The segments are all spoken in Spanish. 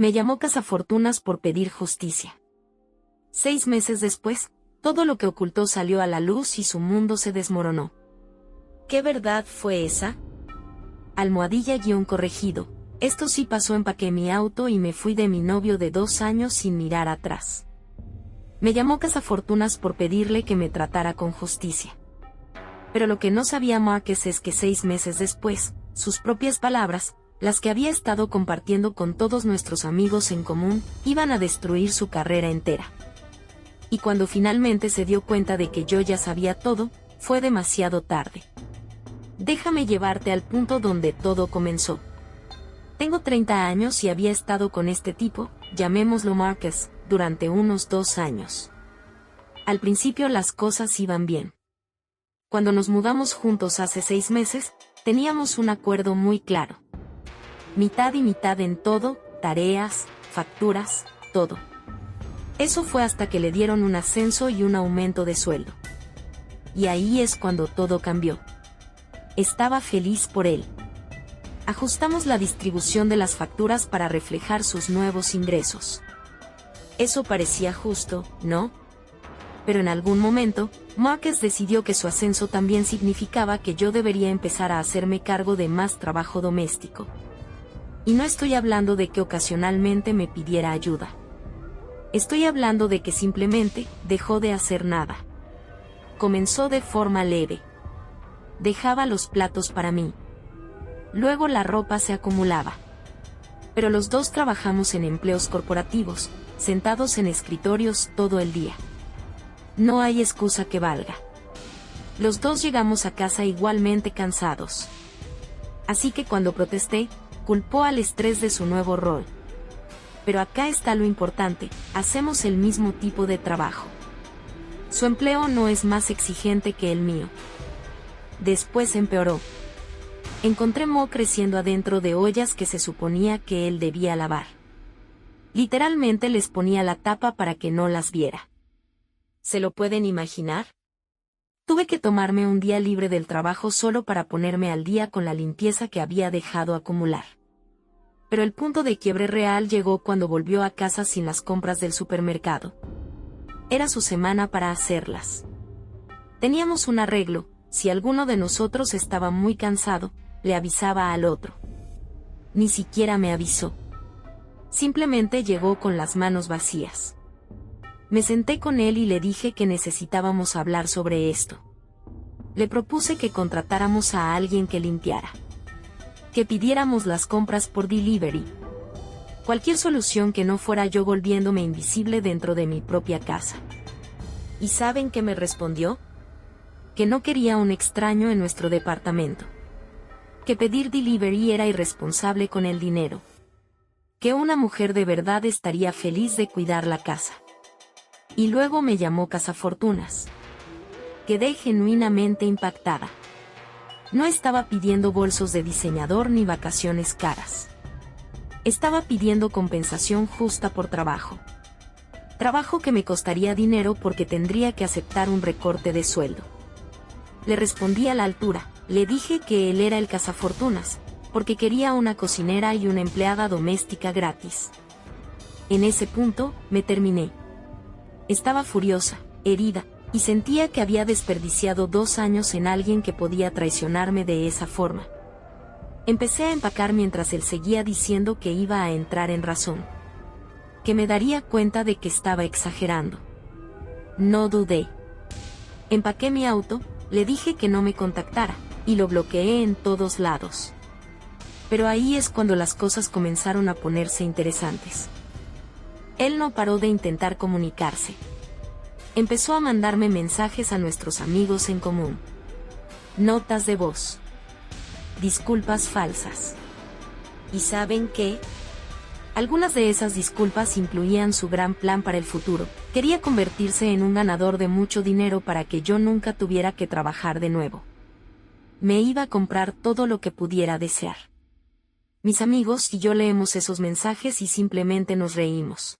Me llamó cazafortunas por pedir justicia. 6 meses después, todo lo que ocultó salió a la luz y su mundo se desmoronó. ¿Qué verdad fue esa? Almohadilla-corregido. Esto sí pasó. Empaqué mi auto y me fui de mi novio de 2 años sin mirar atrás. Me llamó cazafortunas por pedirle que me tratara con justicia. Pero lo que no sabía Marcus es que 6 meses después, sus propias palabras, las que había estado compartiendo con todos nuestros amigos en común, iban a destruir su carrera entera. Y cuando finalmente se dio cuenta de que yo ya sabía todo, fue demasiado tarde. Déjame llevarte al punto donde todo comenzó. Tengo 30 años y había estado con este tipo, llamémoslo Marcus, durante unos 2 años. Al principio las cosas iban bien. Cuando nos mudamos juntos hace 6 meses, teníamos un acuerdo muy claro. Mitad y mitad en todo, tareas, facturas, todo. Eso fue hasta que le dieron un ascenso y un aumento de sueldo. Y ahí es cuando todo cambió. Estaba feliz por él. Ajustamos la distribución de las facturas para reflejar sus nuevos ingresos. Eso parecía justo, ¿no? Pero en algún momento, Marcus decidió que su ascenso también significaba que yo debería empezar a hacerme cargo de más trabajo doméstico. Y no estoy hablando de que ocasionalmente me pidiera ayuda. Estoy hablando de que simplemente dejó de hacer nada. Comenzó de forma leve. Dejaba los platos para mí. Luego la ropa se acumulaba. Pero los dos trabajamos en empleos corporativos, sentados en escritorios todo el día. No hay excusa que valga. Los dos llegamos a casa igualmente cansados. Así que cuando protesté, culpó al estrés de su nuevo rol. Pero acá está lo importante, hacemos el mismo tipo de trabajo. Su empleo no es más exigente que el mío. Después empeoró. Encontré moho creciendo adentro de ollas que se suponía que él debía lavar. Literalmente les ponía la tapa para que no las viera. ¿Se lo pueden imaginar? Tuve que tomarme un día libre del trabajo solo para ponerme al día con la limpieza que había dejado acumular. Pero el punto de quiebre real llegó cuando volvió a casa sin las compras del supermercado. Era su semana para hacerlas. Teníamos un arreglo, si alguno de nosotros estaba muy cansado, le avisaba al otro. Ni siquiera me avisó. Simplemente llegó con las manos vacías. Me senté con él y le dije que necesitábamos hablar sobre esto. Le propuse que contratáramos a alguien que limpiara. Que pidiéramos las compras por delivery. Cualquier solución que no fuera yo volviéndome invisible dentro de mi propia casa. ¿Y saben qué me respondió? Que no quería un extraño en nuestro departamento. Que pedir delivery era irresponsable con el dinero. Que una mujer de verdad estaría feliz de cuidar la casa. Y luego me llamó cazafortunas. Quedé genuinamente impactada. No estaba pidiendo bolsos de diseñador ni vacaciones caras. Estaba pidiendo compensación justa por trabajo. Trabajo que me costaría dinero porque tendría que aceptar un recorte de sueldo. Le respondí a la altura, le dije que él era el cazafortunas, porque quería una cocinera y una empleada doméstica gratis. En ese punto, me terminé. Estaba furiosa, herida, y sentía que había desperdiciado 2 años en alguien que podía traicionarme de esa forma. Empecé a empacar mientras él seguía diciendo que iba a entrar en razón. Que me daría cuenta de que estaba exagerando. No dudé. Empaqué mi auto, le dije que no me contactara, y lo bloqueé en todos lados. Pero ahí es cuando las cosas comenzaron a ponerse interesantes. Él no paró de intentar comunicarse. Empezó a mandarme mensajes a nuestros amigos en común. Notas de voz. Disculpas falsas. ¿Y saben qué? Algunas de esas disculpas incluían su gran plan para el futuro. Quería convertirse en un ganador de mucho dinero para que yo nunca tuviera que trabajar de nuevo. Me iba a comprar todo lo que pudiera desear. Mis amigos y yo leemos esos mensajes y simplemente nos reímos.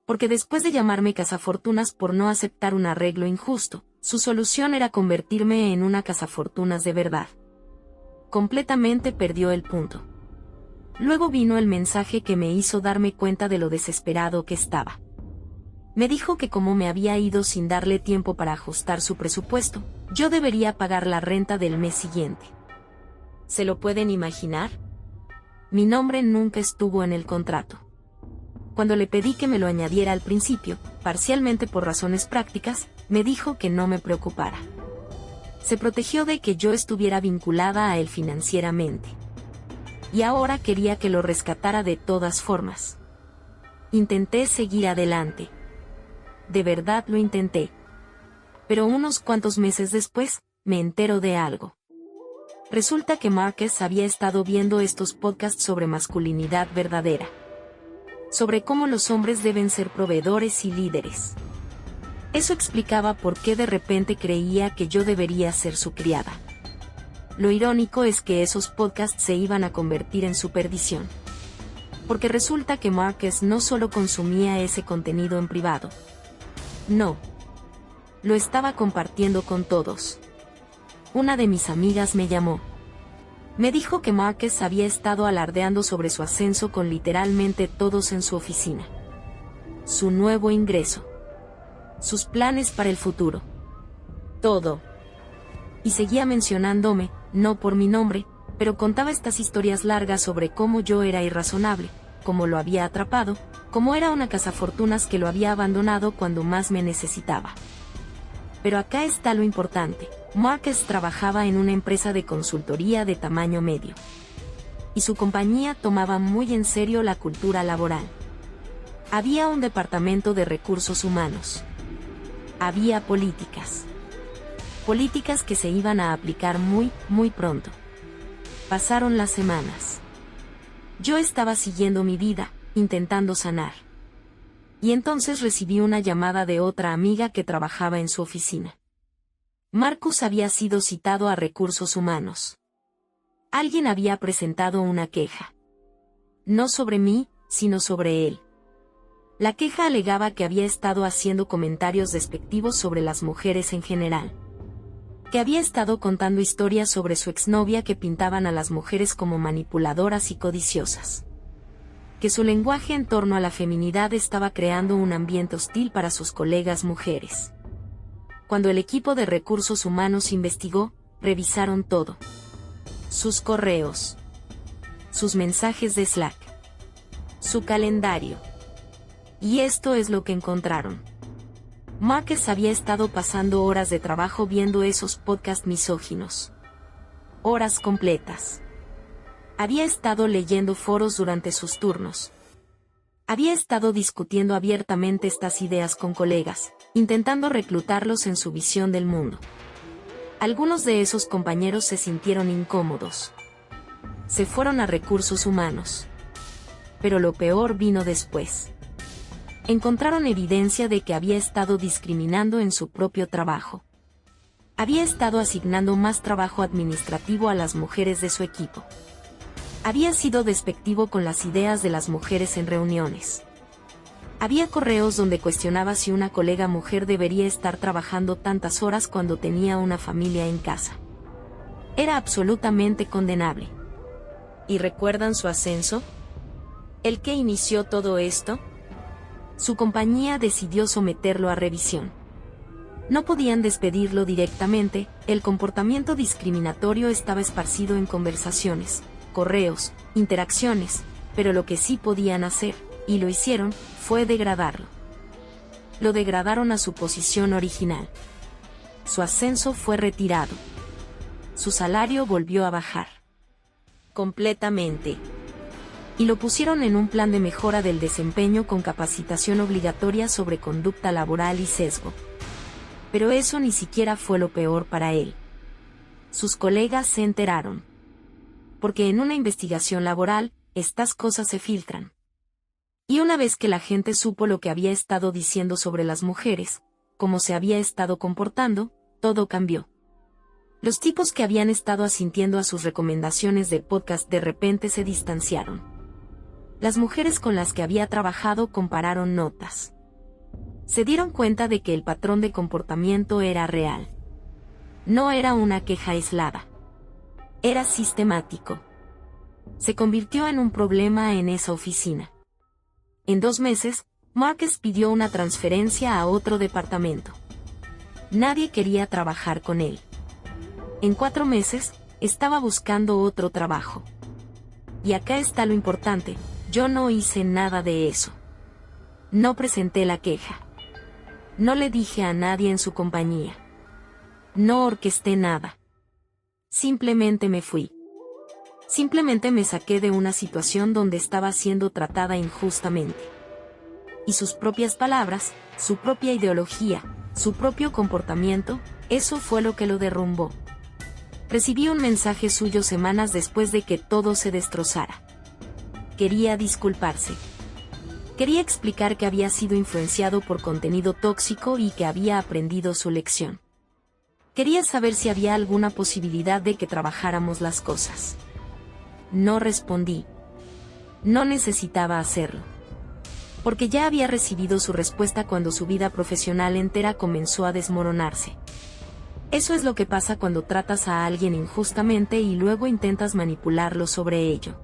Porque después de llamarme cazafortunas por no aceptar un arreglo injusto, su solución era convertirme en una cazafortunas de verdad. Completamente perdió el punto. Luego vino el mensaje que me hizo darme cuenta de lo desesperado que estaba. Me dijo que como me había ido sin darle tiempo para ajustar su presupuesto, yo debería pagar la renta del mes siguiente. ¿Se lo pueden imaginar? Mi nombre nunca estuvo en el contrato. Cuando le pedí que me lo añadiera al principio, parcialmente por razones prácticas, me dijo que no me preocupara. Se protegió de que yo estuviera vinculada a él financieramente. Y ahora quería que lo rescatara de todas formas. Intenté seguir adelante. De verdad lo intenté. Pero unos cuantos meses después, me entero de algo. Resulta que Marcus había estado viendo estos podcasts sobre masculinidad verdadera. Sobre cómo los hombres deben ser proveedores y líderes. Eso explicaba por qué de repente creía que yo debería ser su criada. Lo irónico es que esos podcasts se iban a convertir en su perdición. Porque resulta que Marcus no solo consumía ese contenido en privado. No. Lo estaba compartiendo con todos. Una de mis amigas me llamó. Me dijo que Marcus había estado alardeando sobre su ascenso con literalmente todos en su oficina. Su nuevo ingreso. Sus planes para el futuro. Todo. Y seguía mencionándome, no por mi nombre, pero contaba estas historias largas sobre cómo yo era irrazonable, cómo lo había atrapado, cómo era una cazafortunas que lo había abandonado cuando más me necesitaba. Pero acá está lo importante. Marcus trabajaba en una empresa de consultoría de tamaño medio. Y su compañía tomaba muy en serio la cultura laboral. Había un departamento de recursos humanos. Había políticas. Políticas que se iban a aplicar muy pronto. Pasaron las semanas. Yo estaba siguiendo mi vida, intentando sanar. Y entonces recibí una llamada de otra amiga que trabajaba en su oficina. Marcus había sido citado a recursos humanos. Alguien había presentado una queja. No sobre mí, sino sobre él. La queja alegaba que había estado haciendo comentarios despectivos sobre las mujeres en general. Que había estado contando historias sobre su exnovia que pintaban a las mujeres como manipuladoras y codiciosas. Que su lenguaje en torno a la feminidad estaba creando un ambiente hostil para sus colegas mujeres. Cuando el equipo de recursos humanos investigó, revisaron todo. Sus correos. Sus mensajes de Slack. Su calendario. Y esto es lo que encontraron. Marcus había estado pasando horas de trabajo viendo esos podcasts misóginos. Horas completas. Había estado leyendo foros durante sus turnos. Había estado discutiendo abiertamente estas ideas con colegas, intentando reclutarlos en su visión del mundo. Algunos de esos compañeros se sintieron incómodos. Se fueron a recursos humanos. Pero lo peor vino después. Encontraron evidencia de que había estado discriminando en su propio trabajo. Había estado asignando más trabajo administrativo a las mujeres de su equipo. Había sido despectivo con las ideas de las mujeres en reuniones. Había correos donde cuestionaba si una colega mujer debería estar trabajando tantas horas cuando tenía una familia en casa. Era absolutamente condenable. ¿Y recuerdan su ascenso? ¿El que inició todo esto? Su compañía decidió someterlo a revisión. No podían despedirlo directamente, el comportamiento discriminatorio estaba esparcido en conversaciones, correos, interacciones, pero lo que sí podían hacer, y lo hicieron, fue degradarlo. Lo degradaron a su posición original. Su ascenso fue retirado. Su salario volvió a bajar. Completamente. Y lo pusieron en un plan de mejora del desempeño con capacitación obligatoria sobre conducta laboral y sesgo. Pero eso ni siquiera fue lo peor para él. Sus colegas se enteraron. Porque en una investigación laboral, estas cosas se filtran. Y una vez que la gente supo lo que había estado diciendo sobre las mujeres, cómo se había estado comportando, todo cambió. Los tipos que habían estado asintiendo a sus recomendaciones de podcast de repente se distanciaron. Las mujeres con las que había trabajado compararon notas. Se dieron cuenta de que el patrón de comportamiento era real. No era una queja aislada. Era sistemático. se convirtió en un problema en esa oficina. En 2 meses, Marcus pidió una transferencia a otro departamento. Nadie quería trabajar con él. En 4 meses, estaba buscando otro trabajo. Y acá está lo importante, yo no hice nada de eso. No presenté la queja. No le dije a nadie en su compañía. No orquesté nada. Simplemente me fui. Simplemente me saqué de una situación donde estaba siendo tratada injustamente. Y sus propias palabras, su propia ideología, su propio comportamiento, eso fue lo que lo derrumbó. Recibí un mensaje suyo semanas después de que todo se destrozara. Quería disculparse. Quería explicar que había sido influenciado por contenido tóxico y que había aprendido su lección. Quería saber si había alguna posibilidad de que trabajáramos las cosas. No respondí. No necesitaba hacerlo. Porque ya había recibido su respuesta cuando su vida profesional entera comenzó a desmoronarse. Eso es lo que pasa cuando tratas a alguien injustamente y luego intentas manipularlo sobre ello.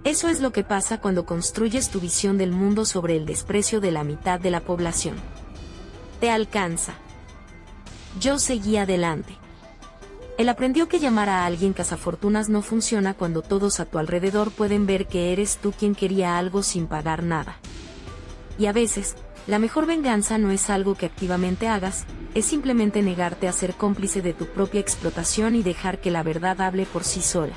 Eso es lo que pasa cuando construyes tu visión del mundo sobre el desprecio de la mitad de la población. Te alcanza. Yo seguí adelante. Él aprendió que llamar a alguien cazafortunas no funciona cuando todos a tu alrededor pueden ver que eres tú quien quería algo sin pagar nada. Y a veces, la mejor venganza no es algo que activamente hagas, es simplemente negarte a ser cómplice de tu propia explotación y dejar que la verdad hable por sí sola.